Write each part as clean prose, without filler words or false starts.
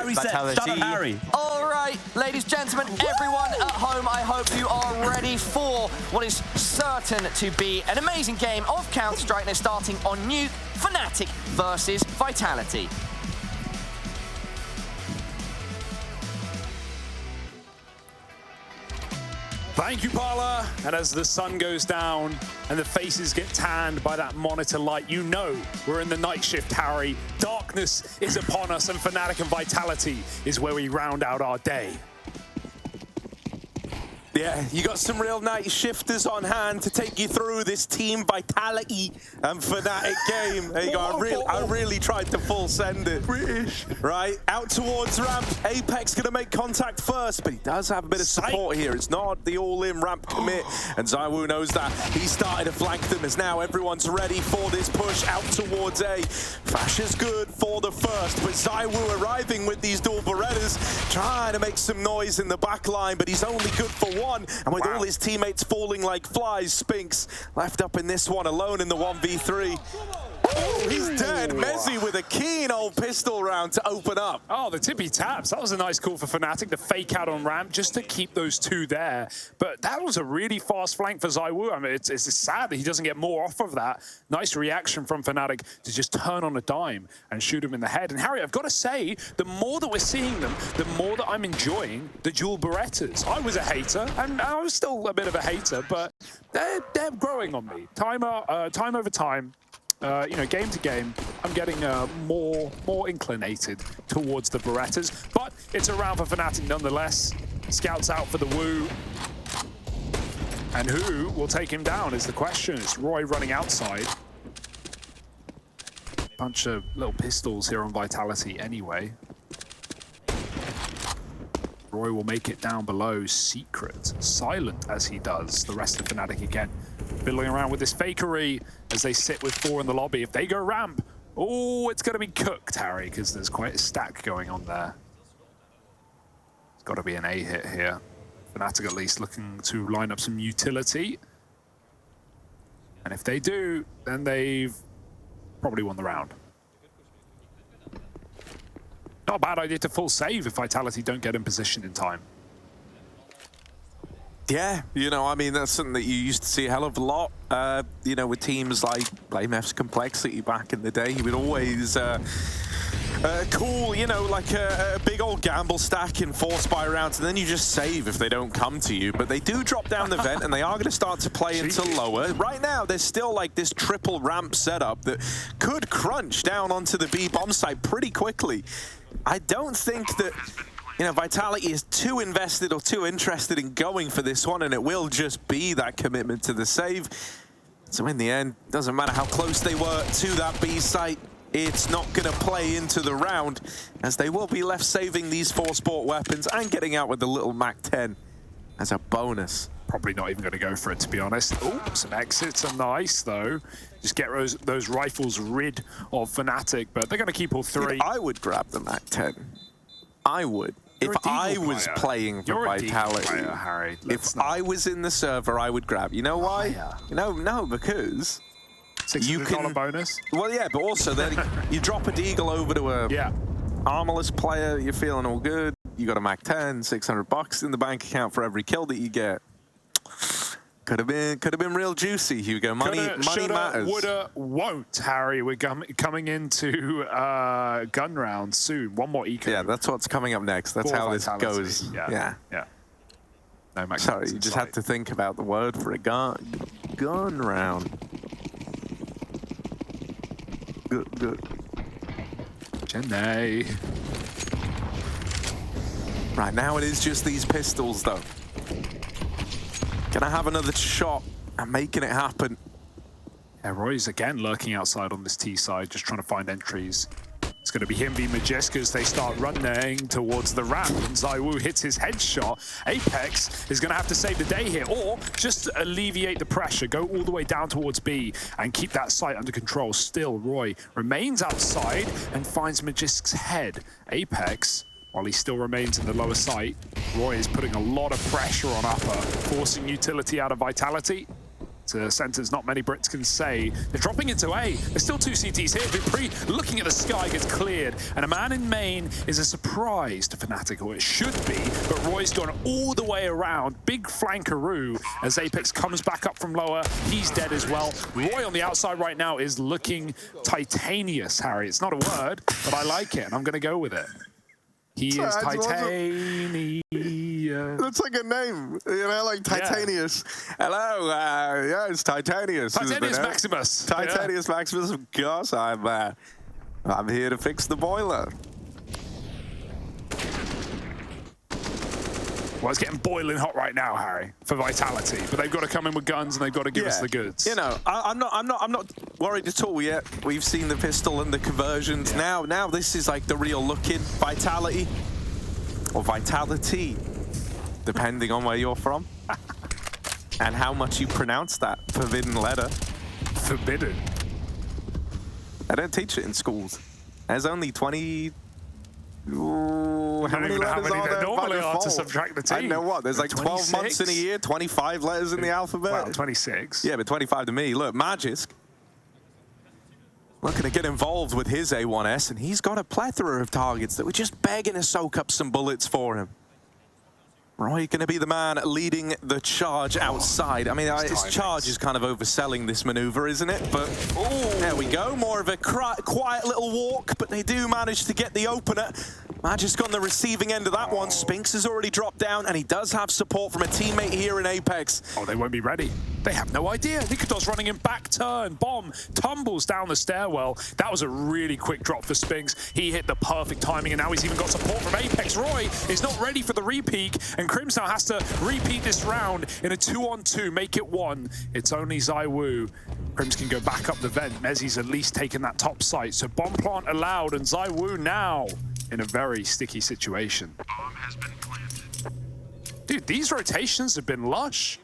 Harry said, shut up, Harry. All right, ladies, gentlemen, everyone at home, I hope you are ready for what is certain to be an amazing game of Counter-Strike. Now starting on Nuke, fnatic versus Vitality. Thank you, Parla. And as the sun goes down and the faces get tanned by that monitor light, you know we're in the night shift, Harry. Darkness is upon us, and fnatic and Vitality is where we round out our day. Yeah, you got some real night shifters on hand to take you through this Team Vitality and fnatic game. There you go. I really tried to full send it. British. Right, out towards ramp. Apex gonna make contact first, but he does have a bit of support here. It's not the all-in ramp commit, and ZywOo knows that. He started to flank them as now everyone's ready for this push out towards A. Fash is good for the first, but ZywOo arriving with these dual Berettas, trying to make some noise in the back line, but he's only good for one. And with all his teammates falling like flies, Spinks left up in this one alone in the 1v3. Oh, he's dead. Mezzy with a keen old pistol round to open up. Oh, the tippy taps. That was a nice call for fnatic to fake out on ramp just to keep those two there. But that was a really fast flank for ZywOo. I mean, it's sad that he doesn't get more off of that. Nice reaction from fnatic to just turn on a dime and shoot him in the head. And Harry, I've got to say, the more that we're seeing them, the more that I'm enjoying the dual Berettas. I was a hater, and I was still a bit of a hater, but they're growing on me. Time over time. You know, game to game, I'm getting more inclinated towards the Berettas, but it's a round for fnatic nonetheless. Scouts out for the Woo. And who will take him down is the question. It's roeJ running outside. Bunch of little pistols here on Vitality anyway. roeJ will make it down below. Secret, silent as he does. The rest of fnatic again fiddling around with this fakery as they sit with 4 in the lobby. If they go ramp, oh, it's going to be cooked, Harry, because there's quite a stack going on there. It's got to be an A hit here. fnatic at least looking to line up some utility. And if they do, then they've probably won the round. Not a bad idea to full save if Vitality don't get in position in time. Yeah, you know, I mean, that's something that you used to see a hell of a lot, you know, with teams like BlameF's Complexity back in the day. He would always call, you know, like a big old gamble stack in 4 spy rounds, and then you just save if they don't come to you. But they do drop down the vent, and they are going to start to play into lower. Right now, there's still like this triple ramp setup that could crunch down onto the B bomb site pretty quickly. I don't think that, you know, Vitality is too invested or too interested in going for this one, and it will just be that commitment to the save. So in the end, doesn't matter how close they were to that B site, it's not going to play into the round, as they will be left saving these 4 sport weapons and getting out with the little MAC-10 as a bonus. Probably not even going to go for it, to be honest. Oh, some exits are nice, though. Just get those rifles rid of fnatic, but they're going to keep all 3. Dude, I would grab the MAC-10. I would. If I was playing for Vitality, Harry. If I was in the server, I would grab. You know why? No, because you can bonus. Well, yeah, but also then you drop a deagle over to a armorless player. You're feeling all good. You got a MAC-10, $600 in the bank account for every kill that you get. Could have been real juicy, Hugo. Money matters. Woulda, won't, Harry. We're coming into gun round soon. One more eco. Yeah, that's what's coming up next. That's how this goes. Yeah. No, Max. Sorry, you just had to think about the word for a gun round. Good. Chennai. Right now, it is just these pistols, though. Can I have another shot at making it happen? Yeah, roeJ's again lurking outside on this T side, just trying to find entries. It's going to be him v Magisk as they start running towards the ramp, and ZywOo hits his headshot. Apex is going to have to save the day here, or just alleviate the pressure, go all the way down towards B, and keep that site under control. Still, roeJ remains outside and finds Magisk's head. Apex, while he still remains in the lower site, roeJ is putting a lot of pressure on upper, forcing utility out of Vitality. It's a sentence not many Brits can say. They're dropping into A. There's still 2 CTs here. dupreeh looking at the sky, gets cleared. And a man in main is a surprise to fnatic, or it should be. But roeJ's gone all the way around. Big flankaroo as Apex comes back up from lower. He's dead as well. roeJ on the outside right now is looking titanious, Harry. It's not a word, but I like it, and I'm going to go with it. He is titanious. That's like a name, you know, like Titanius. Yeah. Hello, yeah, it's Titanius. Titanius Maximus. Titanius Maximus, of course. I'm here to fix the boiler. Well, it's getting boiling hot right now, Harry, for Vitality. But they've got to come in with guns and they've got to give us the goods. You know, I'm not worried at all yet. We've seen the pistol and the conversions. Yeah. Now this is like the real look-in. Vitality or Vitality, depending on where you're from and how much you pronounce that forbidden letter. Forbidden. I don't teach it in schools. There's only 20. Ooh, how many letters are there normally are to subtract the T? I know what. There's like 12 months in a year, 25 letters in the alphabet. Well, 26. Yeah, but 25 to me. Look, Magisk looking to get involved with his A1S, and he's got a plethora of targets that were just begging to soak up some bullets for him. roeJ going to be the man leading the charge outside. I mean, his charge is kind of overselling this maneuver, isn't it? But there we go. More of a quiet little walk, but they do manage to get the opener. Magisk on the receiving end of that one. Spinks has already dropped down, and he does have support from a teammate here in Apex. Oh, they won't be ready. They have no idea. Nikador's running in back turn. Bomb tumbles down the stairwell. That was a really quick drop for Spinks. He hit the perfect timing, and now he's even got support from Apex. roeJ is not ready for the repeak, and Crims now has to repeat this round in a 2-on-2, make it 1. It's only ZywOo. Crims can go back up the vent. Mezzi's at least taken that top site, so bomb plant allowed, and ZywOo now in a very sticky situation. Bomb has been planted. Dude, these rotations have been lush.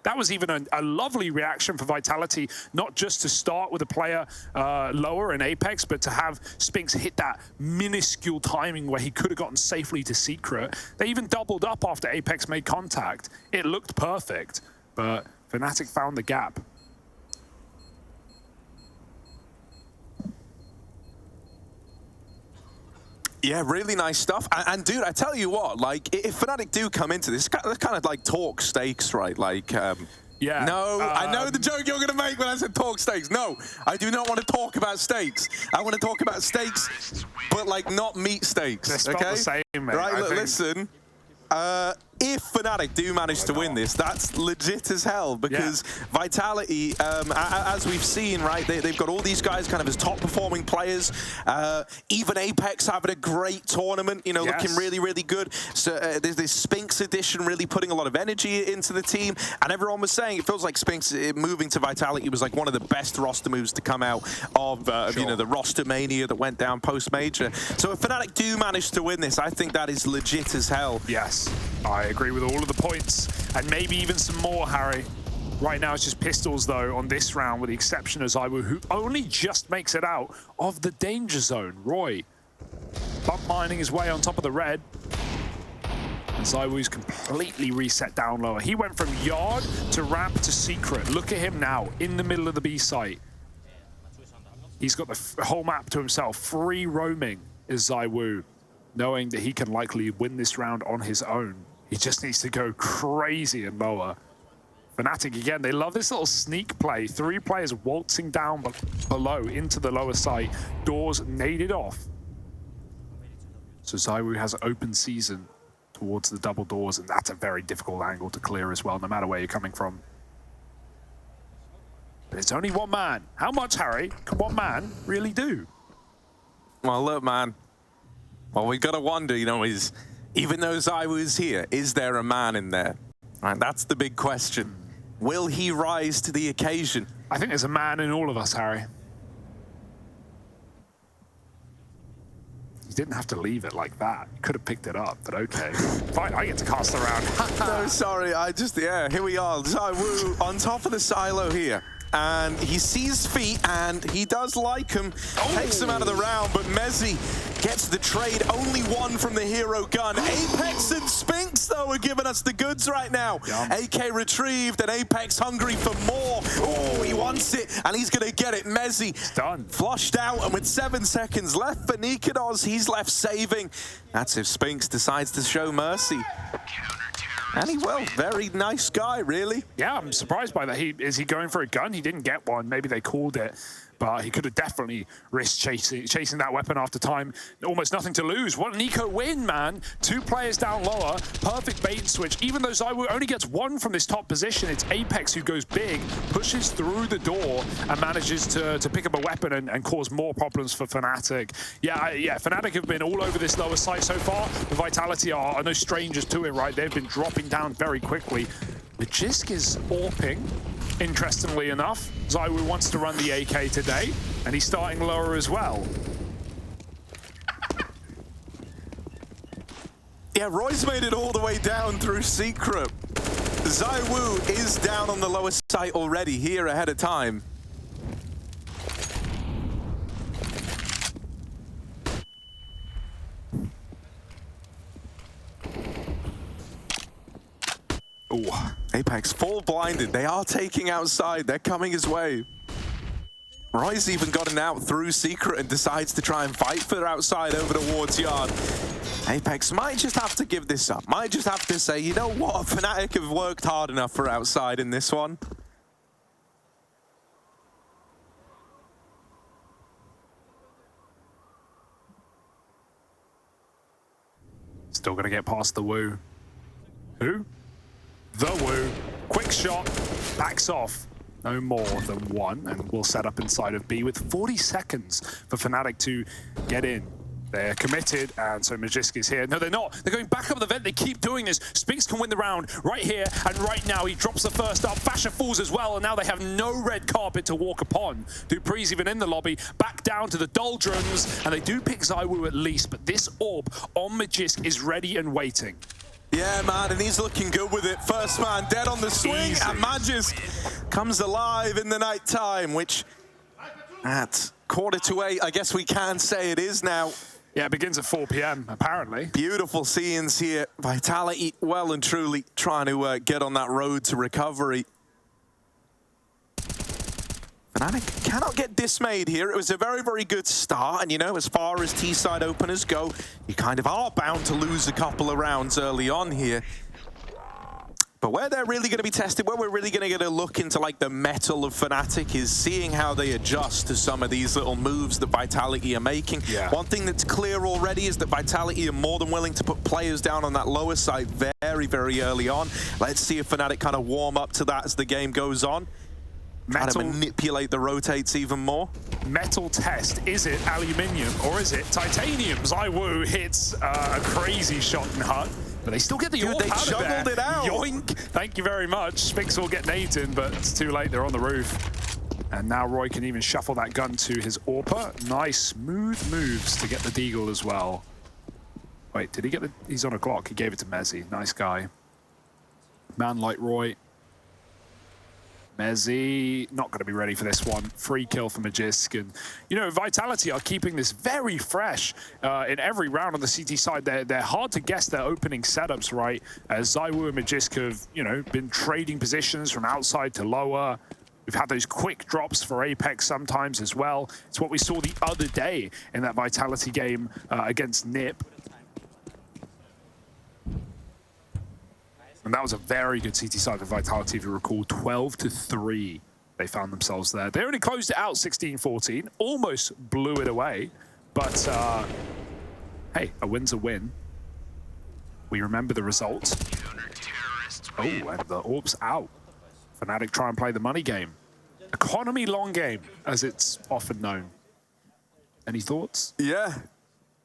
That was even a lovely reaction for Vitality, not just to start with a player lower in Apex, but to have Spinks hit that minuscule timing where he could have gotten safely to Secret. They even doubled up after Apex made contact. It looked perfect, but fnatic found the gap. Yeah, really nice stuff. And dude, I tell you what, like, if fnatic do come into this, it's kind of like talk stakes, right? Like, yeah. No, I know the joke you're going to make when I said talk stakes. No, I do not want to talk about stakes. I want to talk about stakes, but like not meat steaks. They're spelled the same, mate, right, look, listen. If fnatic do manage to win this, that's legit as hell, because Vitality, as we've seen, right, they've got all these guys kind of as top-performing players. Even Apex having a great tournament, you know, looking really, really good. So there's this Spinks edition really putting a lot of energy into the team, and everyone was saying it feels like Spinks moving to Vitality was like one of the best roster moves to come out of, you know, the roster mania that went down post-major. So if fnatic do manage to win this, I think that is legit as hell. Yes, I agree with all of the points, and maybe even some more, Harry. Right now it's just pistols, though, on this round, with the exception of ZywOo, who only just makes it out of the danger zone. roeJ bump mining his way on top of the red, and ZywOo's completely reset down lower. He went from yard to ramp to secret. Look at him now, in the middle of the B site. He's got the whole map to himself. Free roaming is ZywOo, knowing that he can likely win this round on his own. He just needs to go crazy and lower. fnatic, again, they love this little sneak play. 3 players waltzing down below into the lower site. Doors naded off. So ZywOo has open season towards the double doors, and that's a very difficult angle to clear as well, no matter where you're coming from. But it's only one man. How much, Harry, can one man really do? Well, look, man. Well, we got to wonder, you know, even though ZywOo is here, is there a man in there? Right, that's the big question. Will he rise to the occasion? I think there's a man in all of us, Harry. You didn't have to leave it like that. You could have picked it up, but okay. Fine, I get to cast around. No, sorry, here we are. ZywOo on top of the silo here. And he sees feet, and he does like him. Takes him out of the round, but Mezzi gets the trade. Only one from the hero gun. Apex and Spinks, though, are giving us the goods right now. AK retrieved, and Apex hungry for more. Oh, he wants it, and he's going to get it. Mezzy done. Flushed out, and with 7 seconds left for Nikados, he's left saving. That's if Spinks decides to show mercy. And he will. Very nice guy, really. Yeah, I'm surprised by that. Is he going for a gun? He didn't get one. Maybe they called it. But he could have definitely risked chasing that weapon after time. Almost nothing to lose. What an eco win, man. 2 players down lower. Perfect bait and switch. Even though ZywOo only gets 1 from this top position, it's Apex who goes big, pushes through the door, and manages to pick up a weapon and cause more problems for fnatic. Yeah, fnatic have been all over this lower site so far. The Vitality are no strangers to it, right? They've been dropping down very quickly. Magisk is AWPing. Interestingly enough, ZywOo wants to run the AK today, and he's starting lower as well. Yeah, roeJ made it all the way down through Secret. ZywOo is down on the lower site already, here ahead of time. Ooh, Apex full blinded. They are taking outside. They're coming his way. roeJ's even gotten out through Secret and decides to try and fight for outside over towards Yard. Apex might just have to give this up. Might just have to say, you know what? fnatic have worked hard enough for outside in this one. Still going to get past the Woo. Who? The Woo. Quick shot. Backs off. No more than 1. And we'll set up inside of B with 40 seconds for fnatic to get in. They're committed, and so Magisk is here. No, they're not. They're going back up the vent. They keep doing this. Spinks can win the round right here, and right now he drops the first up. Fasher falls as well, and now they have no red carpet to walk upon. dupreeh's even in the lobby, back down to the doldrums, and they do pick ZywOo at least, but this orb on Magisk is ready and waiting. Yeah, man, and he's looking good with it. First man dead on the swing, Easy. and Magisk comes alive in the night time, which at 7:45, I guess we can say it is now. Yeah, it begins at 4 p.m, apparently. Beautiful scenes here. Vitality well and truly trying to get on that road to recovery. fnatic cannot get dismayed here. It was a very, very good start. And, you know, as far as T-side openers go, you kind of are bound to lose a couple of rounds early on here. But where they're really going to be tested, where we're really going to get a look into like the metal of fnatic is seeing how they adjust to some of these little moves that Vitality are making. Yeah. One thing that's clear already is that Vitality are more than willing to put players down on that lower side very, very early on. Let's see if fnatic kind of warm up to that as the game goes on. Try to manipulate the rotates even more. Metal test. Is it aluminium or is it titanium? ZywOo hits a crazy shot and hut, but they still get the AWP out of there. They juggled it out. Yoink. Thank you very much. Spinks will get naded, but it's too late. They're on the roof. And now roeJ can even shuffle that gun to his AWPer. Nice, smooth moves to get the deagle as well. Wait, did he get the... He's on a Glock. He gave it to Mezzy. Nice guy. Man like roeJ. Mezzy not going to be ready for this one. Free kill for Magisk. And, you know, Vitality are keeping this very fresh in every round on the CT side. They're hard to guess their opening setups, right? As ZywOo and Magisk have, you know, been trading positions from outside to lower. We've had those quick drops for Apex sometimes as well. It's what we saw the other day in that Vitality game against Nip. And that was a very good CT side for Vitality, if you recall. 12-3, they found themselves there. They only closed it out 16-14, almost blew it away. But, hey, a win's a win. We remember the result. Oh, and the AWP's out. fnatic try and play the money game. Economy long game, as it's often known. Any thoughts? Yeah.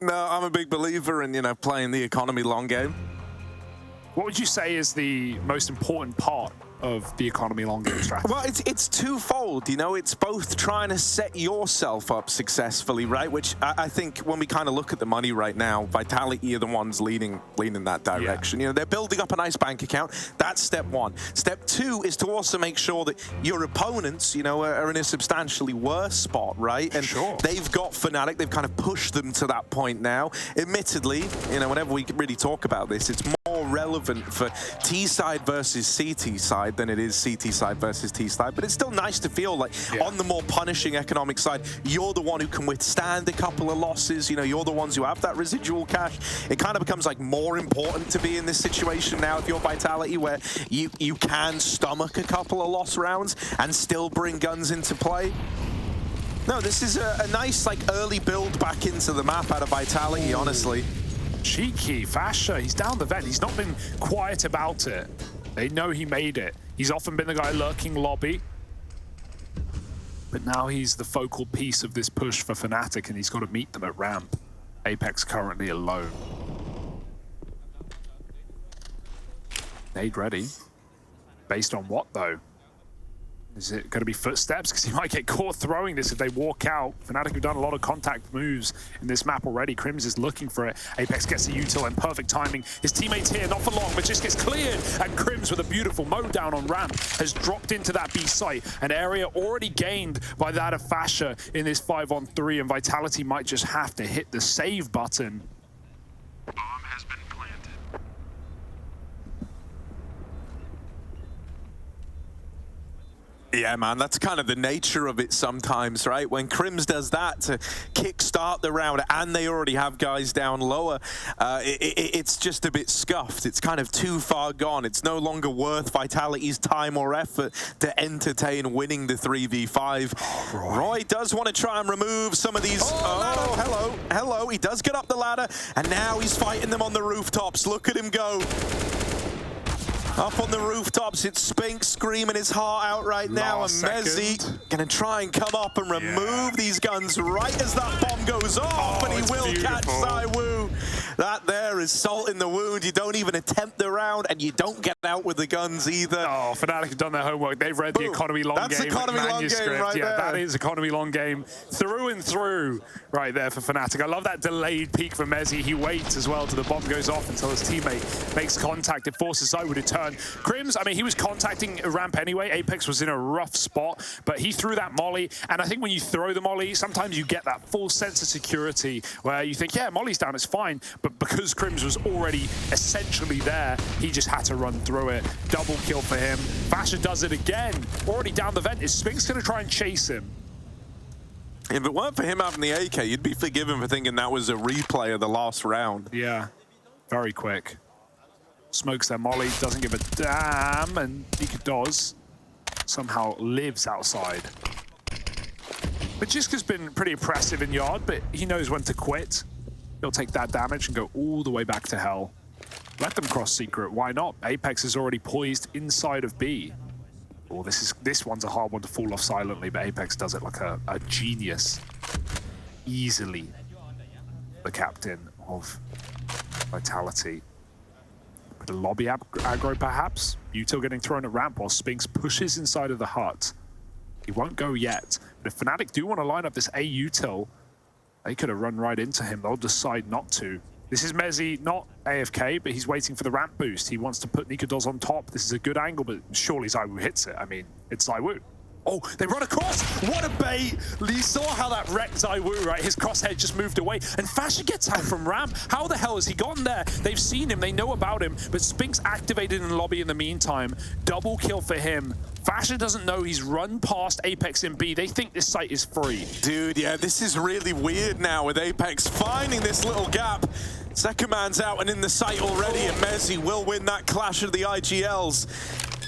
No, I'm a big believer in, you know, playing the economy long game. What would you say is the most important part of the economy long game strategy? Well, it's twofold, you know. It's both trying to set yourself up successfully, right? Which I think when we kind of look at the money right now, Vitality are the ones leading that direction. Yeah. You know, they're building up a nice bank account. That's step one. Step two is to also make sure that your opponents, you know, are in a substantially worse spot, right? And they've got fnatic. They've kind of pushed them to that point now. Admittedly, you know, whenever we really talk about this, it's more relevant for T side versus CT side than it is CT side versus T side, but it's still nice to feel like on the more punishing economic side, you're the one who can withstand a couple of losses. You know, you're the ones who have that residual cash. It kind of becomes like more important to be in this situation now if you're Vitality, where you can stomach a couple of loss rounds and still bring guns into play. No, this is a nice like early build back into the map out of Vitality, honestly. Cheeky, Fasha, he's down the vent. He's not been quiet about it. They know he made it. He's often been the guy lurking lobby. But now he's the focal piece of this push for fnatic, and he's got to meet them at ramp. Apex currently alone. Nade ready. Based on what, though? Is it going to be footsteps? Because he might get caught throwing this if they walk out. fnatic have done a lot of contact moves in this map already. Crims is looking for it. Apex gets the util and perfect timing. His teammate's here, not for long, but just gets cleared. And Crims, with a beautiful mow down on ramp, has dropped into that B site. An area already gained by that of Fasha in this 5-on-3. And Vitality might just have to hit the save button. Bomb has been planted. Yeah, man, that's kind of the nature of it sometimes, right? When Crims does that to kickstart the round and they already have guys down lower, it's just a bit scuffed. It's kind of too far gone. It's no longer worth Vitality's time or effort to entertain winning the 3v5. roeJ does want to try and remove some of these. Oh, hello. He does get up the ladder, and now he's fighting them on the rooftops. Look at him go. Up on the rooftops, it's Spink screaming his heart out right now, and Mezzy gonna try and come up and remove these guns right as that bomb goes off, and he will catch ZywOo. That there is salt in the wound. You don't even attempt the round, and you don't get out with the guns either. Oh, fnatic have done their homework. They've read the economy long game economy manuscript. Long game right there. That is economy long game through and through right there for fnatic. I love that delayed peek from Mezzy. He waits as well till the bomb goes off until his teammate makes contact. It forces ZywOo to turn. Crims, I mean, he was contacting a ramp anyway. Apex was in a rough spot, but he threw that molly. And I think when you throw the molly, sometimes you get that full sense of security where you think, yeah, molly's down, it's fine. But because Crims was already essentially there, he just had to run through it. Double kill for him. Fasha does it again. Already down the vent. Is Spink's going to try and chase him? If it weren't for him having the AK, you'd be forgiven for thinking that was a replay of the last round. Yeah, very quick. Smokes their molly, doesn't give a damn, and Nuke somehow lives outside. But Jiska's been pretty impressive in yard, but he knows when to quit. He'll take that damage and go all the way back to hell. Let them cross secret, why not? Apex is already poised inside of B. Oh, this one's a hard one to fall off silently, but Apex does it like a genius. Easily the captain of Vitality. The lobby aggro, perhaps. Util getting thrown at ramp while Spinks pushes inside of the hut. He won't go yet. But if fnatic do want to line up this A util, they could have run right into him. They'll decide not to. This is Mezzy, not AFK, but he's waiting for the ramp boost. He wants to put Nuke on top. This is a good angle, but surely ZywOo hits it. I mean, it's ZywOo. Oh, they run across. What a bait. You saw how that wrecked ZywOo, right? His crosshair just moved away. And Fasha gets out from ramp. How the hell has he gotten there? They've seen him. They know about him. But Spink's activated in the lobby in the meantime. Double kill for him. Fasha doesn't know he's run past Apex in B. They think this site is free. Dude, yeah, this is really weird now with Apex finding this little gap. Second man's out and in the site already, and Mezzy will win that clash of the IGLs.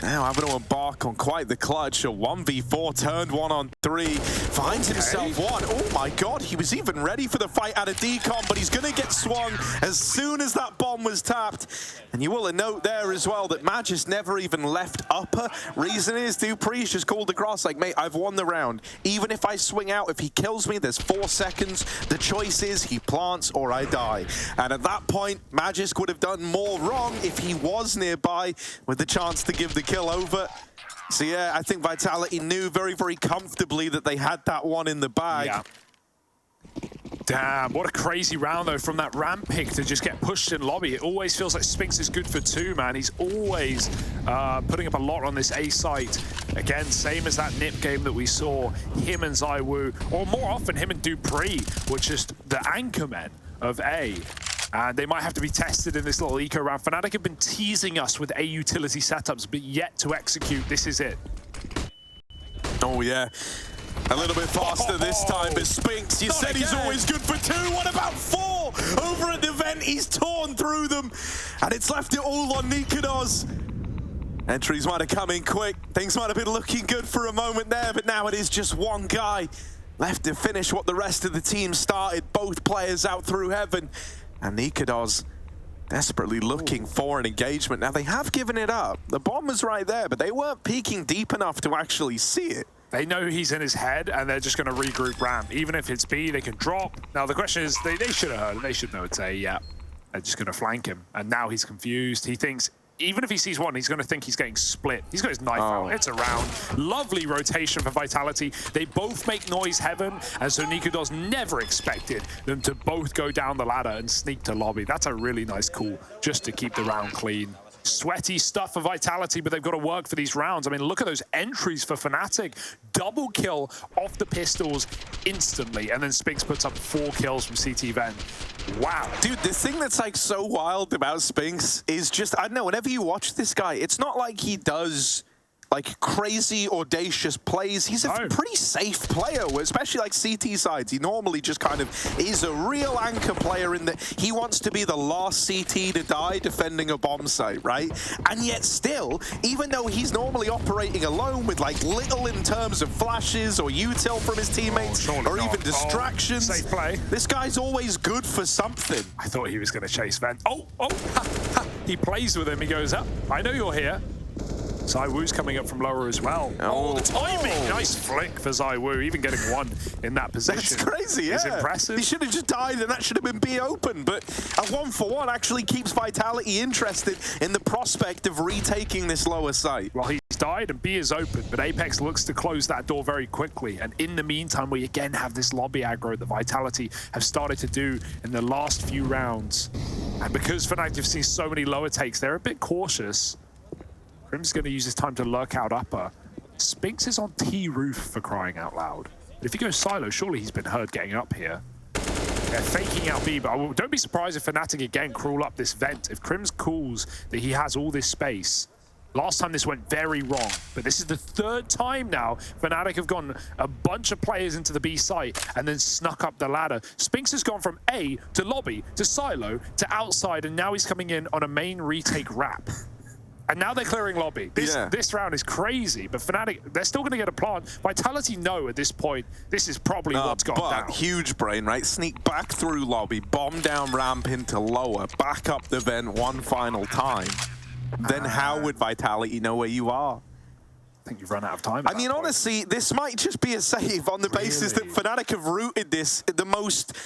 Now having to embark on quite the clutch. A 1v4 turned 1-on-3. Finds himself one. Oh my god, he was even ready for the fight out of decon, but he's going to get swung as soon as that bomb was tapped. And you will note there as well that Magis never even left upper. Reason is dupreeh's just called across like, mate, I've won the round. Even if I swing out, if he kills me, there's 4 seconds. The choice is he plants or I die. And at that point, Magis would have done more wrong if he was nearby with the chance to give the kill over. So yeah, I think Vitality knew very, very comfortably that they had that one in the bag. Yeah. Damn, what a crazy round though from that ramp pick to just get pushed in lobby. It always feels like Spinks is good for 2, man. He's always putting up a lot on this A site. Again, same as that Nip game that we saw. Him and ZywOo, or more often him and dupreeh, were just the anchor men of A. And they might have to be tested in this little eco round. fnatic have been teasing us with A utility setups, but yet to execute. This is it. Oh yeah. A little bit faster this time, but Spinks, you said he's always good for 2. What about 4? Over at the vent, he's torn through them, and it's left it all on Nikodos. Entries might have come in quick. Things might have been looking good for a moment there, but now it is just one guy left to finish what the rest of the team started. Both players out through heaven, and Nikodos desperately looking for an engagement. Now, they have given it up. The bomb was right there, but they weren't peeking deep enough to actually see it. They know he's in his head, and they're just going to regroup ramp. Even if it's B, they can drop. Now, the question is, they should have heard it. They should know it's A, yeah. They're just going to flank him. And now he's confused. He thinks, even if he sees one, he's going to think he's getting split. He's got his knife out. It's around. Lovely rotation for Vitality. They both make noise heaven, and so Nikodos never expected them to both go down the ladder and sneak to lobby. That's a really nice call, just to keep the round clean. Sweaty stuff for Vitality, but they've got to work for these rounds. I mean, look at those entries for fnatic. Double kill off the pistols instantly, and then Spinks puts up 4 kills from CT Vent. Wow. Dude, the thing that's like so wild about Spinks is just, I don't know, whenever you watch this guy, it's not like he does like crazy audacious plays. He's a pretty safe player, especially like CT sides. He normally just kind of is a real anchor player in that he wants to be the last CT to die defending a bomb site, right? And yet still, even though he's normally operating alone with like little in terms of flashes or util from his teammates or even distractions, safe play. This guy's always good for something. I thought he was going to chase Vent. He plays with him. He goes, up. I know you're here. ZywOo's coming up from lower as well. Oh, the timing! Nice flick for ZywOo, even getting 1 in that position. That's crazy, yeah. It's impressive. He should have just died and that should have been B open, but a 1-for-1 actually keeps Vitality interested in the prospect of retaking this lower site. Well, he's died and B is open, but Apex looks to close that door very quickly. And in the meantime, we again have this lobby aggro that Vitality have started to do in the last few rounds. And because fnatic have seen so many lower takes, they're a bit cautious. Crim's going to use his time to lurk out upper. Spinks is on T roof for crying out loud. But if he goes silo, surely he's been heard getting up here. They're faking out B, but don't be surprised if fnatic again crawl up this vent. If Crim's calls that he has all this space. Last time this went very wrong, but this is the 3rd time now fnatic have gone a bunch of players into the B site and then snuck up the ladder. Spinks has gone from A to lobby to silo to outside, and now he's coming in on a main retake wrap. And now they're clearing lobby. This round is crazy, but fnatic, they're still going to get a plant. Vitality know at this point, this is probably what's gone down. Huge brain, right? Sneak back through lobby, bomb down ramp into lower, back up the vent one final time. Then how would Vitality know where you are? I think you've run out of time. I mean, honestly, this might just be a save on the basis that fnatic have rooted this in the most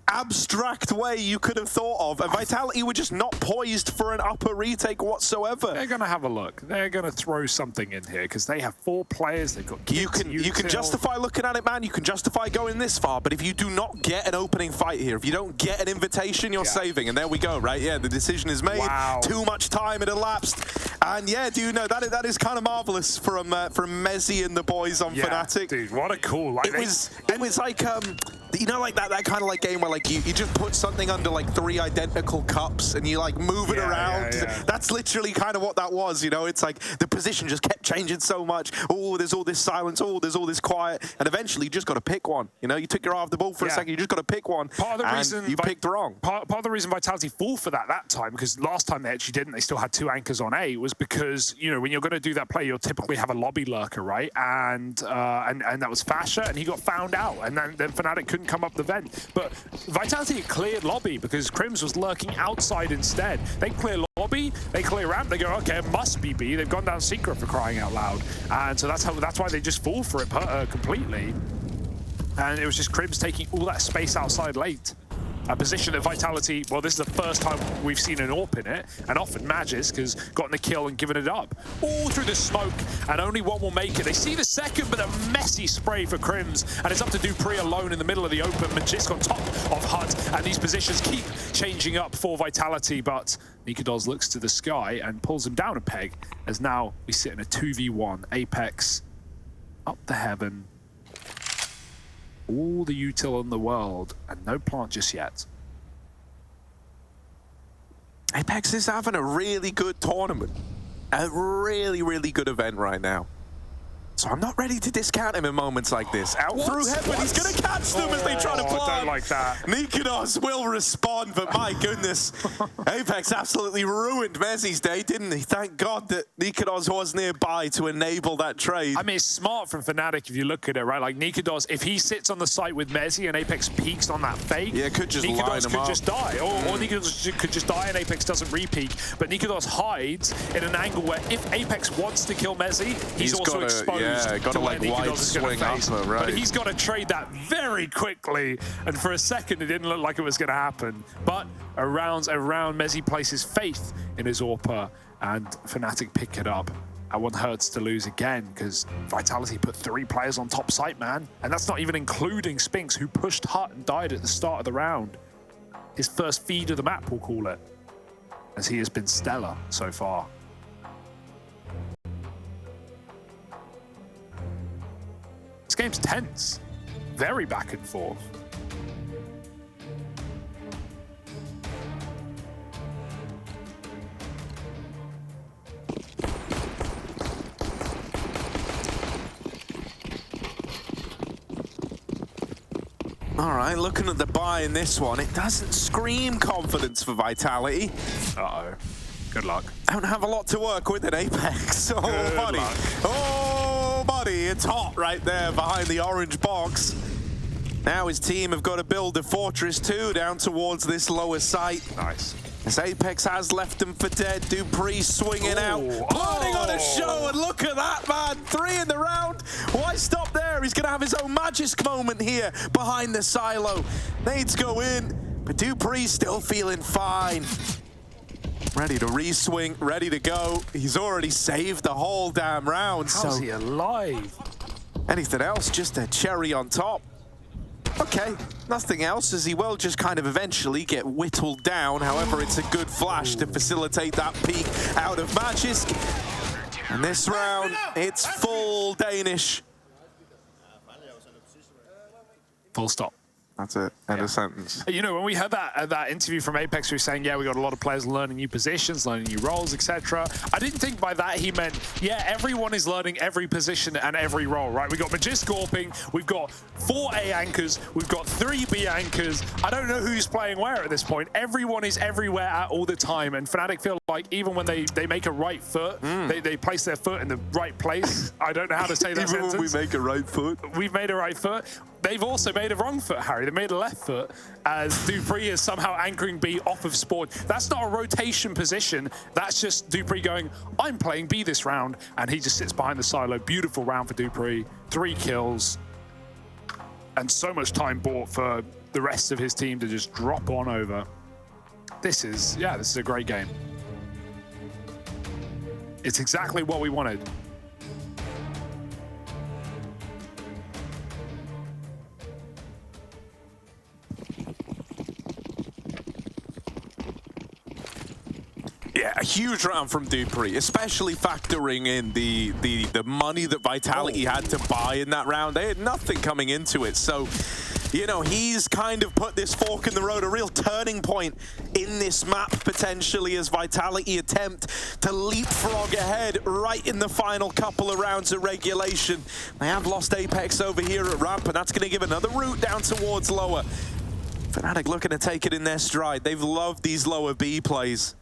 abstract way you could have thought of, and Vitality were just not poised for an upper retake whatsoever. They're going to have a look. They're going to throw something in here because they have 4 players. They've got kits, you can justify looking at it, man. You can justify going this far, but if you do not get an opening fight here, if you don't get an invitation, you're saving. And there we go, right? Yeah, the decision is made. Wow. Too much time had elapsed, and yeah, do you know that is kind of marvelous from Mezzy and the boys on fnatic. Dude, what a cool! Like it was like you know, like that kind of like game where like like you just put something under like 3 identical cups and you like move it around. That's literally kind of what that was, you know? It's like the position just kept changing so much. Oh, there's all this silence. Oh, there's all this quiet. And eventually you just got to pick one. You know, you took your eye off the ball for a second. You just got to pick one. Part of the reason you picked wrong. Part of the reason Vitality fall for that time, because last time they actually didn't, they still had 2 anchors on A, was because, you know, when you're going to do that play, you'll typically have a lobby lurker, right? And that was Fasher, and he got found out, and then fnatic couldn't come up the vent. But Vitality cleared lobby because Crims was lurking outside instead. They clear lobby, they clear ramp, they go, okay, it must be B. They've gone down secret for crying out loud, and so that's why they just fall for it completely. And it was just Crims taking all that space outside late. A position that Vitality, well, this is the first time we've seen an AWP in it, and often Magisk has gotten the kill and given it up. All through the smoke, and only one will make it. They see the second, but a messy spray for Crims, and it's up to dupreeh alone in the middle of the open. Magisk on top of Hut, and these positions keep changing up for Vitality, but Nikodos looks to the sky and pulls him down a peg, as now we sit in a 2v1. Apex up the heaven. All the util in the world, and no plant just yet. Apex is having a really good tournament. A really, really good event right now. So I'm not ready to discount him in moments like this. Out through heaven, he's going to catch them as they try to plant. I don't like that. Nikodos will respond, but my goodness. Apex absolutely ruined Mezzi's day, didn't he? Thank God that Nikodos was nearby to enable that trade. I mean, it's smart from fnatic if you look at it, right? Like Nikodos, if he sits on the site with Mezzi and Apex peeks on that fake, could just line Nikodos him could up. just die. Or Nikodos could just die and Apex doesn't re-peek. But Nikodos hides in an angle where if Apex wants to kill Mezzi, he's also exposed. Yeah, got to like wide swing up, right? But he's got to trade that very quickly, and for a second it didn't look like it was going to happen. But around Mezzi places faith in his AWPer, and fnatic pick it up. That one hurts to lose again, because Vitality put 3 players on top site, man. And that's not even including Spinks, who pushed Hut and died at the start of the round. His first feed of the map, we'll call it, as he has been stellar so far. This game's tense, very back and forth. All right, looking at the buy in this one, it doesn't scream confidence for Vitality. Uh-oh. Good luck. Don't have a lot to work with at Apex. Oh, buddy. Luck. Oh, buddy. It's hot right there behind the orange box. Now his team have got to build a Fortress 2 down towards this lower site. Nice. As Apex has left him for dead, dupreeh swinging out, putting on a show, and look at that, man. 3 in the round. Why stop there? He's going to have his own Magisk moment here behind the silo. Nades go in, but dupreeh's still feeling fine. Ready to re-swing, ready to go. He's already saved the whole damn round. How's he alive? Anything else, just a cherry on top. Okay, nothing else, as he will just kind of eventually get whittled down. However, it's a good flash to facilitate that peek out of Magisk. And this round, it's full Danish. Full stop. That's it. End of sentence. You know, when we had that interview from Apex, we were saying, yeah, we got a lot of players learning new positions, learning new roles, etc. I didn't think by that he meant, yeah, everyone is learning every position and every role, right? We got Magisk AWPing, we've got 4 A anchors, we've got 3 B anchors. I don't know who's playing where at this point. Everyone is everywhere at all the time, and fnatic feel like even when they make a right foot, they place their foot in the right place. I don't know how to say that Even sentence. when we make a right foot. We've made a right foot. They've also made a wrong foot, Harry. They made a left foot, as dupreeh is somehow anchoring B off of spawn. That's not a rotation position. That's just dupreeh going, I'm playing B this round, and he just sits behind the silo. Beautiful round for dupreeh. 3 kills, and so much time bought for the rest of his team to just drop on over. This is a great game. It's exactly what we wanted. Yeah, a huge round from dupreeh, especially factoring in the money that Vitality had to buy in that round. They had nothing coming into it, so you know, he's kind of put this fork in the road, a real turning point in this map, potentially, as Vitality attempt to leapfrog ahead right in the final couple of rounds of regulation. They have lost Apex over here at ramp, and that's going to give another route down towards lower. fnatic looking to take it in their stride. They've loved these lower B plays.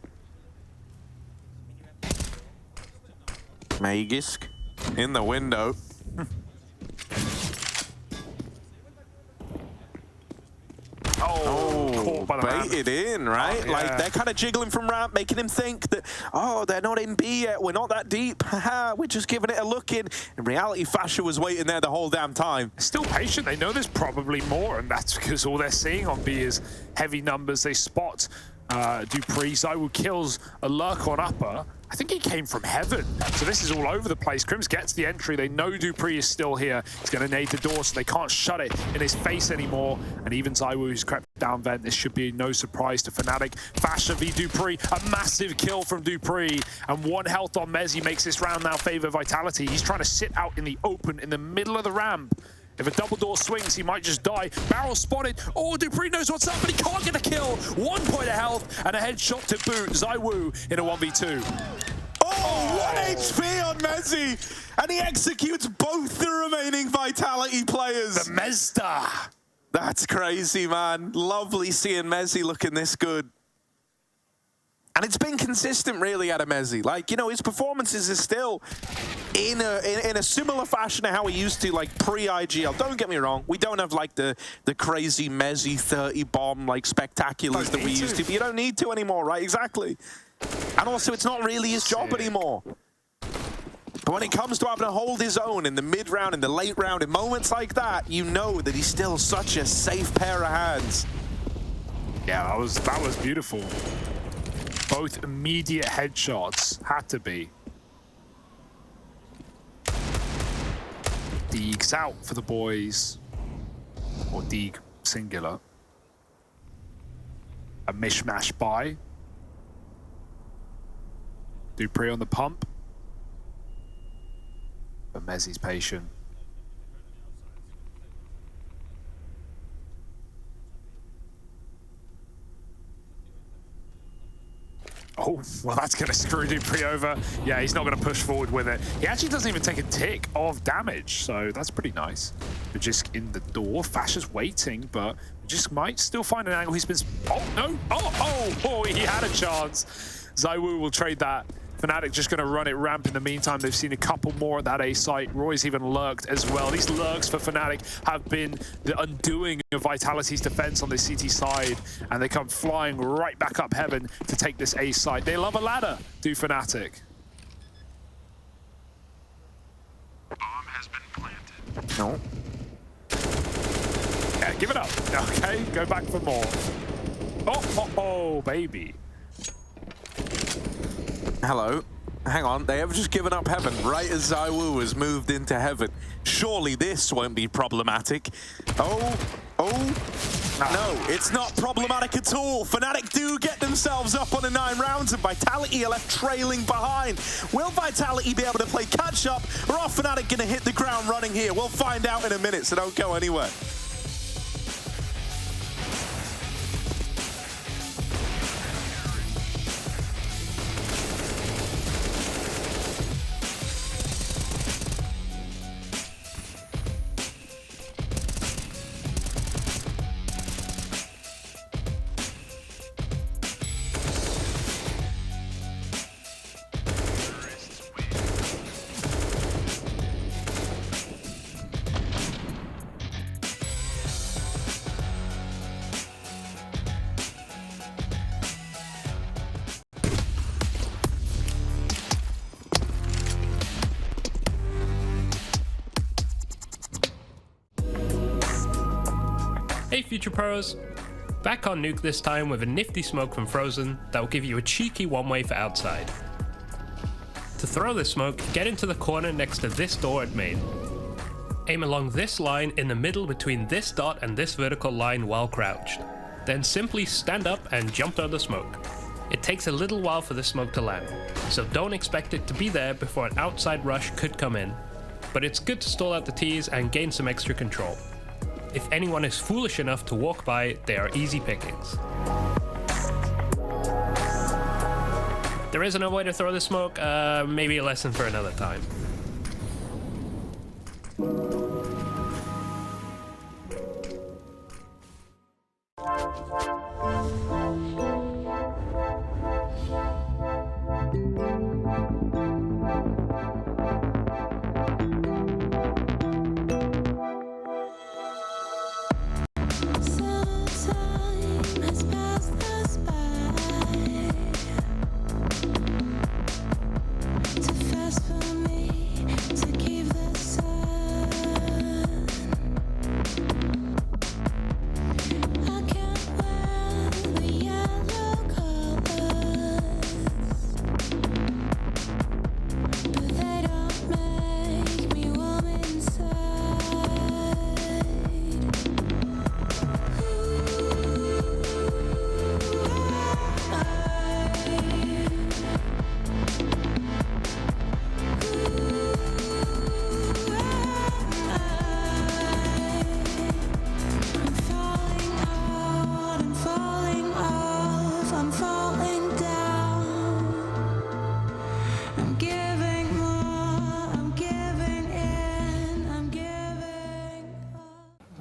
Magisk in the window. Caught by the baited in, right? Oh, yeah. Like, they're kind of jiggling from ramp, making him think that, oh, they're not in B yet, we're not that deep, haha, we're just giving it a look in. In reality, Fasher was waiting there the whole damn time. Still patient, they know there's probably more, and that's because all they're seeing on B is heavy numbers. They spot dupreeh. ZywOo kills a lurk on upper. I think he came from heaven, so this is all over the place. Crims gets the entry. They know dupreeh is still here. He's going to nade the door, so they can't shut it in his face anymore. And even ZywOo, who's crept down vent, this should be no surprise to fnatic. Fasher v dupreeh, a massive kill from dupreeh, and 1 health on Mezzy makes this round now favor Vitality. He's trying to sit out in the open, in the middle of the ramp. If a double door swings, he might just die. Barrel spotted. Oh, dupreeh knows what's up, but he can't get a kill. 1 point of health and a headshot to boot. ZywOo in a 1v2. Oh, 1 HP on Mezzy! And he executes both the remaining Vitality players. The Mezda. That's crazy, man. Lovely seeing Mezzy looking this good. And it's been consistent, really, out of Mezzy. Like, you know, his performances is still in a similar fashion to how he used to, like, pre-IGL. Don't get me wrong. We don't have, like, the crazy Mezzy 30-bomb, like, spectaculars that we used to. But you don't need to anymore, right? Exactly. And also, it's not really his job anymore. But when it comes to having to hold his own in the mid-round, in the late round, in moments like that, you know that he's still such a safe pair of hands. Yeah, that was beautiful. Both immediate headshots had to be. Deeg's out for the boys. Or Deeg singular. A mishmash buy. dupreeh on the pump. But Mezzy's patient. Oh, well, that's going to screw dupreeh over. Yeah, he's not going to push forward with it. He actually doesn't even take a tick of damage, so that's pretty nice. Magisk in the door. Fasher's waiting, but Magisk might still find an angle. He's been... Oh, no! Oh, he had a chance. ZywOo will trade that. fnatic just going to run it ramp in the meantime. They've seen a couple more at that A site. roeJ's even lurked as well. These lurks for fnatic have been the undoing of Vitality's defense on this CT side, and they come flying right back up heaven to take this A site. They love a ladder, do fnatic. Bomb has been planted. No. Yeah, give it up. Okay, go back for more. Oh, baby. Hello. Hang on, they have just given up heaven right as ZywOo has moved into heaven. Surely this won't be problematic. Oh. No, it's not problematic at all. fnatic do get themselves up on the 9 rounds, and Vitality are left trailing behind. Will Vitality be able to play catch up, or are fnatic going to hit the ground running here? We'll find out in a minute, so don't go anywhere. Hey Future Pros! Back on Nuke this time with a nifty smoke from Frozen that will give you a cheeky one-way for outside. To throw this smoke, get into the corner next to this door at main. Aim along this line in the middle between this dot and this vertical line while crouched. Then simply stand up and jump on the smoke. It takes a little while for the smoke to land, so don't expect it to be there before an outside rush could come in. But it's good to stall out the tease and gain some extra control. if anyone is foolish enough to walk by, they are easy pickings. There is another way to throw the smoke, maybe a lesson for another time.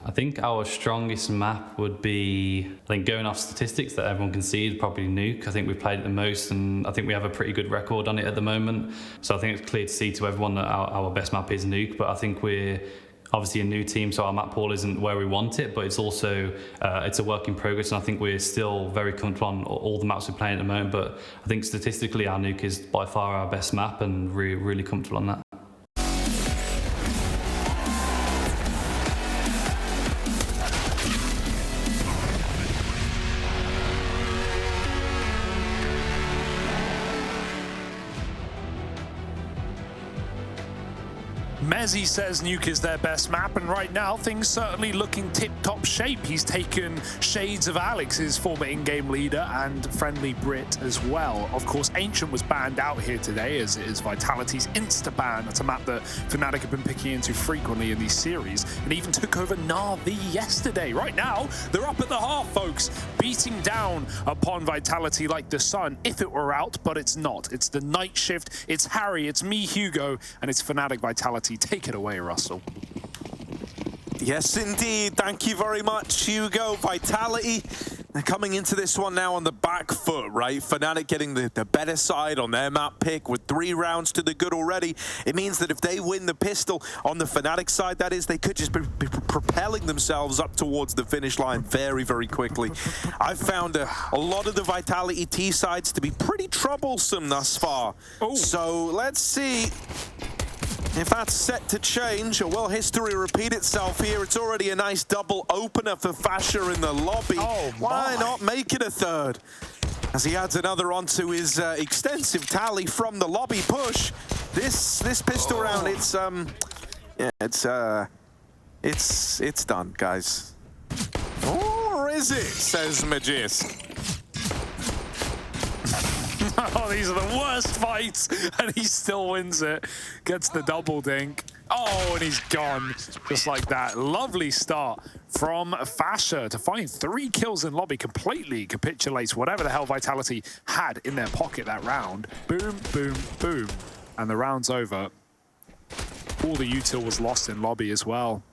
I think our strongest map would be, I think going off statistics that everyone can see, probably Nuke. I think we've played it the most, and I think we have a pretty good record on it at the moment. So I think it's clear to see to everyone that our best map is Nuke, but I think we're obviously a new team, so our map pool isn't where we want it, but it's also, it's a work in progress, and I think we're still very comfortable on all the maps we're playing at the moment, but I think statistically our Nuke is by far our best map, and we're really comfortable on that. Mezzy says Nuke is their best map, and right now things certainly looking tip-top shape. He's taken shades of Alex, his former in-game leader, and friendly Brit as well. Of course, Ancient was banned out here today, as it is Vitality's insta-ban. That's a map that fnatic have been picking into frequently in these series, and even took over Na'Vi yesterday. Right now, they're up at the half, folks, beating down upon Vitality like the sun, if it were out, but it's not. It's the night shift, it's Harry, it's me, Hugo, and it's fnatic Vitality. Take it away, Russell. Yes, indeed. Thank you very much, Hugo. Vitality, they're coming into this one now on the back foot, right? fnatic getting the better side on their map pick with 3 rounds to the good already. It means that if they win the pistol on the fnatic side, that is, they could just be propelling themselves up towards the finish line very, very quickly. I've found a lot of the Vitality T sides to be pretty troublesome thus far. Ooh. So let's see if that's set to change, or will history repeat itself here? It's already a nice double opener for Fasher in the lobby. Oh, why not make it a third? As he adds another onto his extensive tally from the lobby push. This pistol round, it's done, guys. Or is it? Says Magis. Oh, these are the worst fights, and he still wins it. Gets the double dink. Oh, and he's gone. Just like that. Lovely start from Fasher to find 3 kills in lobby. Completely capitulates whatever the hell Vitality had in their pocket that round. Boom, boom, boom. And the round's over. All the util was lost in lobby as well.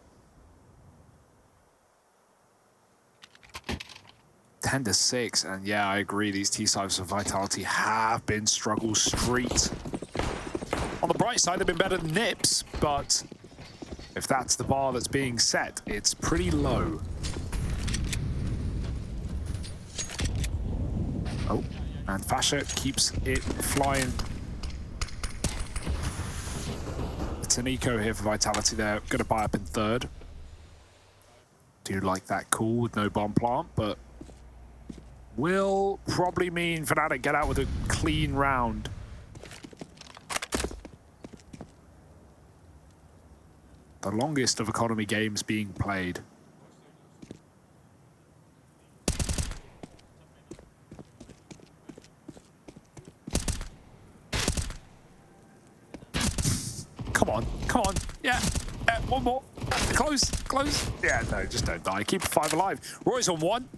10-6, and yeah, I agree. These T-sides of Vitality have been struggle street. On the bright side, they've been better than Nips, but if that's the bar that's being set, it's pretty low. Oh, and Fasher keeps it flying. It's an eco here for Vitality. They're going to buy up in third. Do like that cool with no bomb plant, but will probably mean fnatic get out with a clean round. The longest of economy games being played. Come on, come on. Yeah, one more. Close, close. Yeah, no, just don't die. Keep 5 alive. roeJ's on 1.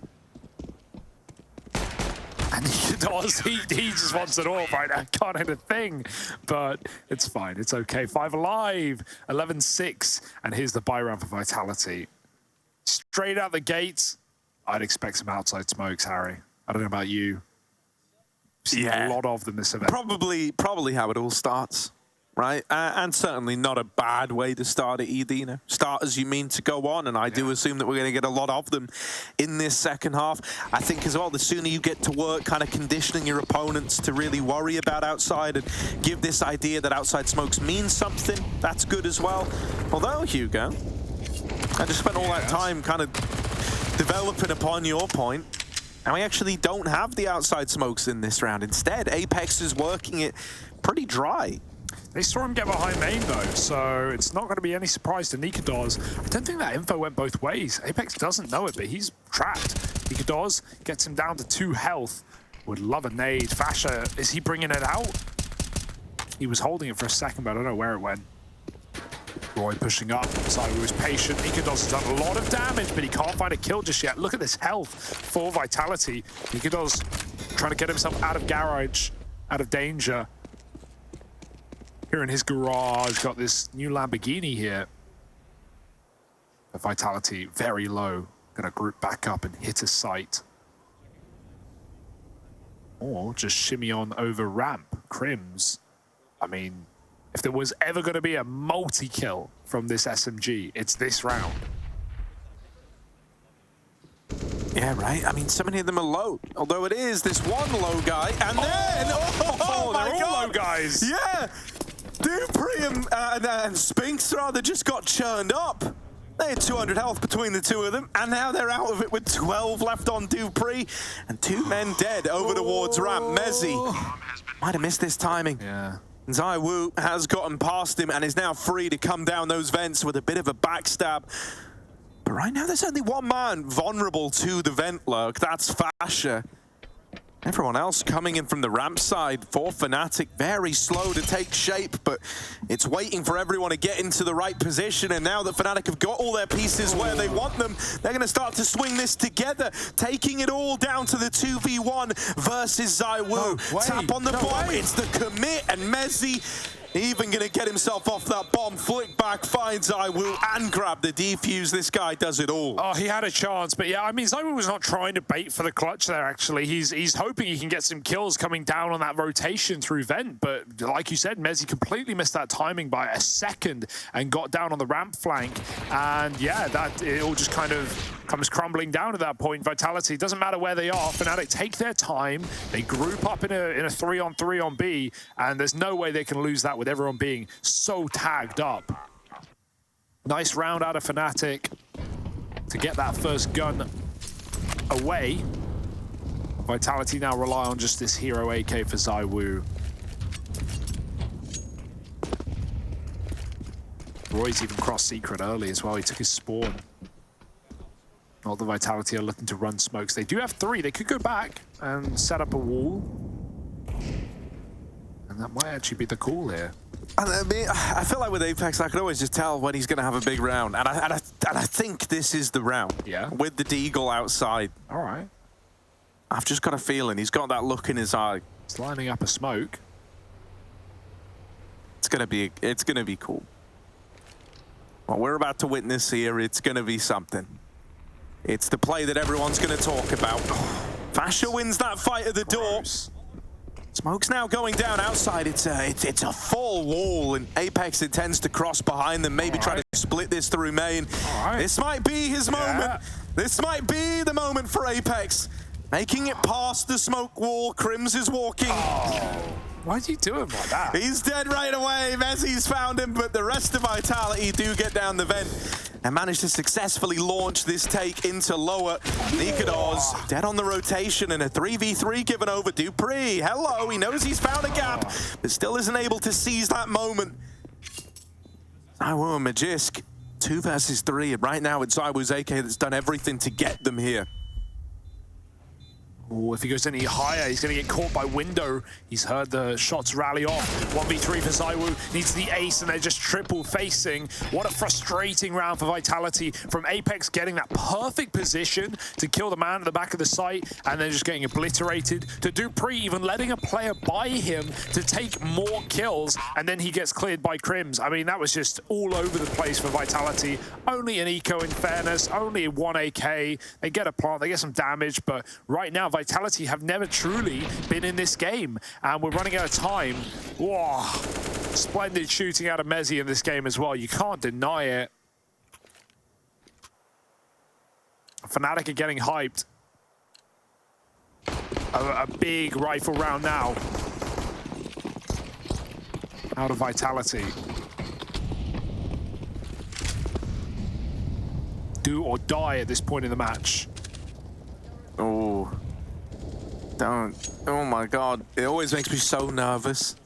And he does. He just wants it all right now. Can't hit a thing. But it's fine. It's okay. 5 alive. 11-6. And here's the buy round for Vitality. Straight out the gates, I'd expect some outside smokes, Harry. I don't know about you. Seen a lot of them this event. Probably how it all starts, right? And certainly not a bad way to start it either. You know, start as you mean to go on, and I do assume that we're going to get a lot of them in this second half. I think as well, the sooner you get to work kind of conditioning your opponents to really worry about outside and give this idea that outside smokes mean something, that's good as well. Although, Hugo, I just spent all that time kind of developing upon your point. And we actually don't have the outside smokes in this round. Instead, Apex is working it pretty dry. They saw him get behind main, though, so it's not going to be any surprise to Nikadoz. I don't think that info went both ways. Apex doesn't know it, but he's trapped. Nikadoz gets him down to 2 health. Would love a nade. Fasha, is he bringing it out? He was holding it for a second, but I don't know where it went. roeJ pushing up. ZywOo is patient. Nikadoz has done a lot of damage, but he can't find a kill just yet. Look at this health for Vitality. Nikadoz trying to get himself out of garage, out of danger. Here in his garage, got this new Lamborghini here. The Vitality very low. Gonna group back up and hit a site. Or just shimmy on over ramp. Crims. I mean, if there was ever going to be a multi-kill from this SMG, it's this round. Yeah, right. I mean, so many of them are low. Although it is this one low guy, and then... Oh my they're all low guys. Yeah! dupreeh and Spinks rather just got churned up. They had 200 health between the two of them, and now they're out of it with 12 left on dupreeh, and 2 men dead over towards ramp. Mezzi might have missed this timing. Yeah. ZywOo has gotten past him and is now free to come down those vents with a bit of a backstab. But right now, there's only one man vulnerable to the vent lurk. That's Fasha. Everyone else coming in from the ramp side for fnatic, very slow to take shape, but it's waiting for everyone to get into the right position. And now that fnatic have got all their pieces where they want them, they're going to start to swing this together, taking it all down to the 2v1 versus ZywOo. Tap on the bomb, it's the commit, and Mezzi even going to get himself off that bomb, flick back, finds ZywOo, and grab the defuse. This guy does it all. Oh, he had a chance, but yeah, I mean, ZywOo was not trying to bait for the clutch there, actually. He's hoping he can get some kills coming down on that rotation through vent, but like you said, Mezzi completely missed that timing by a second and got down on the ramp flank, and yeah, that it all just kind of comes crumbling down at that point. Vitality, doesn't matter where they are, fnatic take their time, they group up in a 3-on-3 on B, and there's no way they can lose that with everyone being so tagged up. Nice round out of fnatic to get that first gun away. Vitality now rely on just this hero AK for ZywOo. roeJ's even crossed secret early as well. He took his spawn. Not the Vitality are looking to run smokes. They do have 3. They could go back and set up a wall. And that might actually be the call here. I mean, I feel like with Apex, I can always just tell when he's going to have a big round. And I think this is the round. Yeah. With the Deagle outside. All right. I've just got a feeling. He's got that look in his eye. He's lining up a smoke. It's going to be cool. What we're about to witness here, it's going to be something. It's the play that everyone's going to talk about. Fasha wins that fight at the door. Smoke's now going down outside. It's a full wall, and Apex intends to cross behind them, maybe try to split this through main. This might be his moment. This might be the moment for Apex. Making it past the smoke wall. Crims is walking. Why do you do him like that? He's dead right away. Mezzi's found him, but the rest of Vitality do get down the vent and manage to successfully launch this take into lower. Nikadoz dead on the rotation, and a 3v3 given over. dupreeh, hello, he knows he's found a gap, but still isn't able to seize that moment. ZywOo and Magisk, 2 versus 3, and right now it's ZywOo's AK that's done everything to get them here. Oh, if he goes any higher, he's going to get caught by window. He's heard the shots rally off. 1v3 for ZywOo. Needs the ace, and they're just triple facing. What a frustrating round for Vitality from Apex, getting that perfect position to kill the man at the back of the site, and then just getting obliterated. To dupreeh even letting a player by him to take more kills, and then he gets cleared by Crims. I mean, that was just all over the place for Vitality. Only an eco, in fairness, only 1 AK. They get a plant, they get some damage, but right now, Vitality have never truly been in this game, and we're running out of time. Whoa, splendid shooting out of mezii in this game as well. You can't deny it. fnatic are getting hyped. A big rifle round now out of Vitality. Do or die at this point in the match. Oh. Don't. Oh my god. It always makes me so nervous.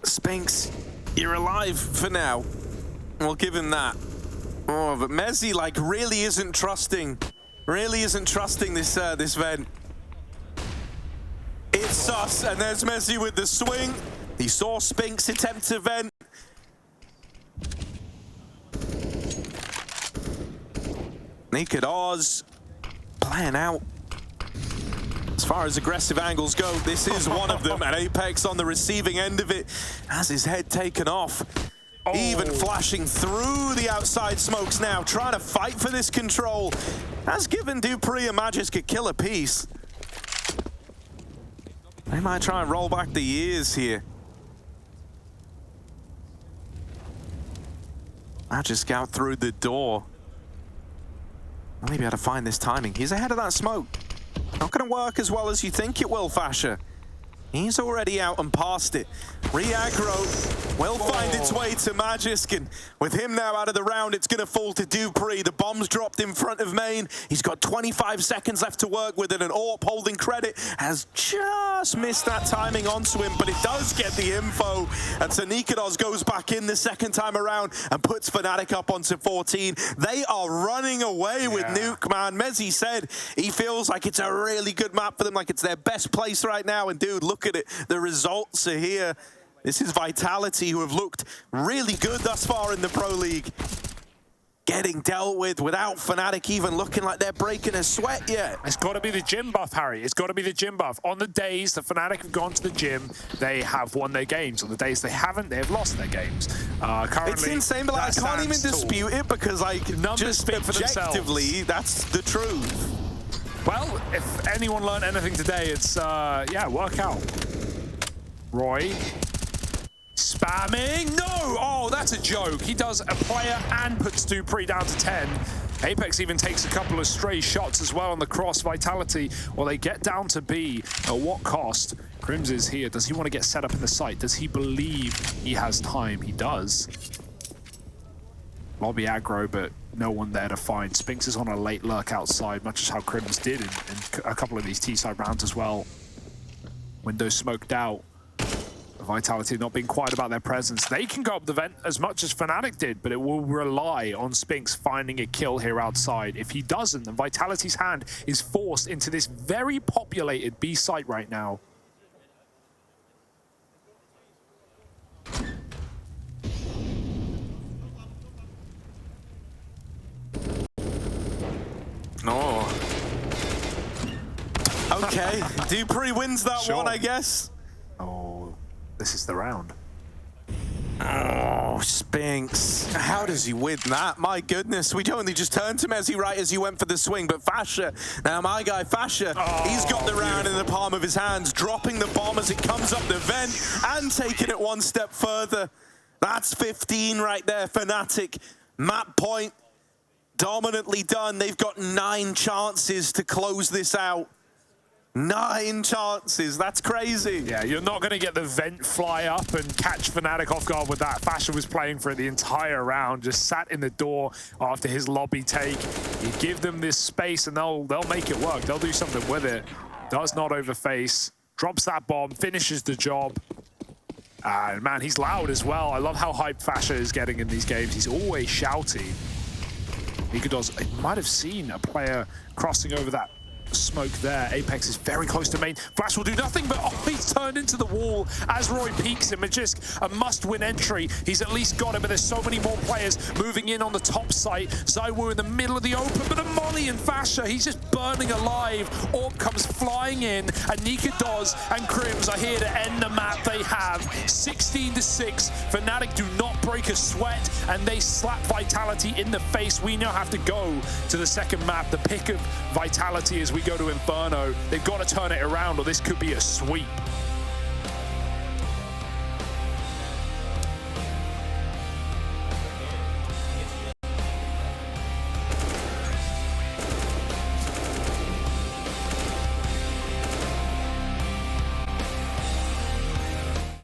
Spinks, you're alive for now. We'll give him that. Oh, but mezii, like, really isn't trusting. Really isn't trusting this this vent. It's sus, and there's mezii with the swing. He saw Spinks attempt to vent. Naked Oz playing out. As far as aggressive angles go, this is one of them, and Apex on the receiving end of it has his head taken off. Oh. Even flashing through the outside smokes now, trying to fight for this control. Has given dupreeh a magic kill apiece. They might try and roll back the years here. Magic out through the door. Maybe how to find this timing. He's ahead of that smoke. Not going to work as well as you think it will, Fasha. He's already out and past it. Re-aggro will find its way to Magisk, and with him now out of the round, it's going to fall to dupreeh. The bomb's dropped in front of main. He's got 25 seconds left to work with it, and AWP holding credit has just missed that timing onto him, but it does get the info, and so Nikodos goes back in the second time around and puts fnatic up onto 14. They are running away with Nuke, man. mezii said he feels like it's a really good map for them, like it's their best place right now, and dude, look at it. The results are here. This is Vitality, who have looked really good thus far in the Pro League. Getting dealt with without fnatic even looking like they're breaking a sweat yet. It's got to be the gym buff, Harry. It's got to be the gym buff. On the days the fnatic have gone to the gym, they have won their games. On the days they haven't, they have lost their games. Currently, it's insane, but I can't even dispute it, because like, numbers just speak for objectively, that's the truth. Well, if anyone learned anything today, it's, yeah, work out. roeJ. Spamming. No! Oh, that's a joke. He does a player and puts dupreeh down to 10. Apex even takes a couple of stray shots as well on the cross. Vitality, well, they get down to B. At what cost? Crims is here. Does he want to get set up in the site? Does he believe he has time? He does. Lobby aggro, but no one there to find. Spinks is on a late lurk outside, much as how Crims did in a couple of these T-side rounds as well. Window smoked out. Vitality not being quiet about their presence. They can go up the vent as much as fnatic did, but it will rely on Spinks finding a kill here outside. If he doesn't, then Vitality's hand is forced into this very populated B site right now. Oh. Okay, dupreeh wins that one, I guess. Oh, this is the round. Oh, Spinks. How does he win that? My goodness. We only just turned to mezii right as he went for the swing, but Fasha, now my guy Fasha, he's got the round in the palm of his hands, dropping the bomb as it comes up the vent and taking it one step further. That's 15 right there, fnatic. Map point dominantly done. They've got 9 chances to close this out. 9 chances, that's crazy. Yeah, you're not going to get the vent fly up and catch fnatic off guard with that. Fasha was playing for it the entire round, just sat in the door after his lobby take. You give them this space and they'll make it work. They'll do something with it. Does not overface, drops that bomb, finishes the job. And man, he's loud as well. I love how hyped Fasha is getting in these games. He's always shouty. Nikados, they might have seen a player crossing over that smoke there. Apex is very close to main. Flash will do nothing, but he's turned into the wall as Roy peeks him. It's just a must-win entry. He's at least got it, but there's so many more players moving in on the top site. ZywOo in the middle of the open, but Amoni and Fasha, he's just burning alive. Orb comes flying in, and Nikados and Crims are here to end the map. They have 16-6. fnatic do not break a sweat, and they slap Vitality in the face. We now have to go to the second map. The pick of Vitality as we go to Inferno. They've got to turn it around, or this could be a sweep.